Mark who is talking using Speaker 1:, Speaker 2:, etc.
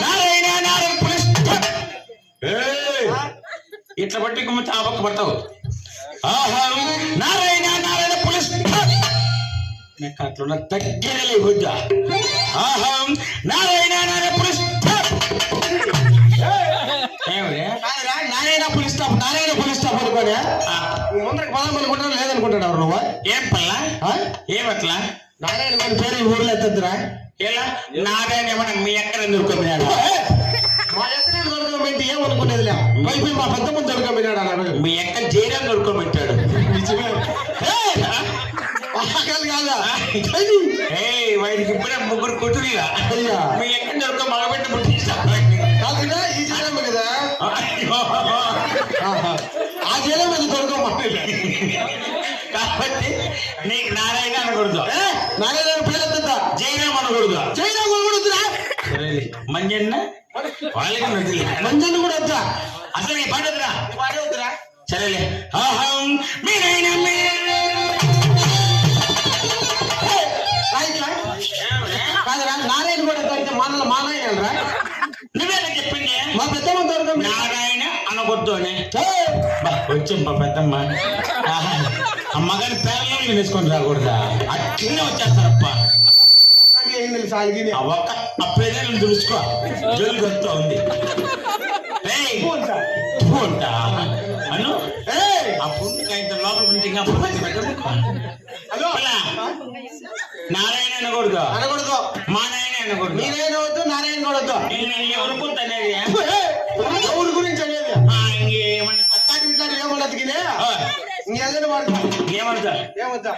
Speaker 1: నారాయణ నారాయణ పులిస్ ఇట్లా బట్టి గుమ్మ ఆ పక్క పడతావు. నారాయణ నారాయణ పులిస్ అట్లున్న తగ్గలే గుద్దా. నారాయణ నారాయణ పులిస్ నారాయణ పులిస్ స్టాప్ నారాయణ పులిస్ స్టాప్ అనుకోనే ముందరికి పదం అనుకుంటాను లేదనుకుంటాడు ఎవరు నువ్వు. ఏం పల్లా ఏమట్లా నారాయణ గారి పేరు ఊర్లో ఎత్తద్దురా. ఎలా నారాయణ ఏమన్నా మీ ఎక్కడ దొరుకుతున్నాడు? మా ఎక్కడ దొరకబెట్టి ఏమనుకునేదిలే వైపు మా పెద్ద ముందు దొరకబెట్టాడు అన్నాడు. మీ ఎక్కడ జైలు దొరకబెట్టాడు. వాడికి ఇప్పుడే ముగ్గురు కూతురుగా మీ ఎక్కడ దొరక మగబెట్టి పుట్టిస్తాడు ఈ జైలమ్మ కదా. ఆ జైలమ్మ దొరకమ్మా కాబట్టి నీకు నారాయణ అనకూడదు. నారాయణ పేరు ఎత్తుందా జైరామ్ అనకూడదు. జైరామ్ అనకూడదురా. మంజన్న వాళ్ళకి మంజన్న కూడా వద్దా అసలు నీ పాట వద్దురా పాట వద్దురా. సరేలే మీరైనా కాదురా నారాయణ కూడా అయితే మానల మానాయనరా. నువ్వేనా చెప్పింది మా పెద్దమ్మ దొరక నారాయణ అనకూడదు అని వచ్చాం మా పెద్దమ్మ. అమ్మగారి పేర్లు వేసుకొని రాకూడదా అట్లనే వచ్చేస్తారప్ప. ఒక్క అప్పేదేళ్ళు తులుసుకో జోలు వస్తూ ఉంది అను అప్పుడు ఇంత లోపల ఇంకా నారాయణ అనకూడదు అనకూడదు మా నాయన అనకూడదు. మీరైనా వద్దు నారాయణ కూడా వద్దు. ఎవరికి అనేది ఎవరి గురించి అనేది ఇంకేమన్నా అత్తాకి ఇట్లా ఏమన్నది ఇంకేదైనా వాడతా ఏమవుతా ఏమవుతా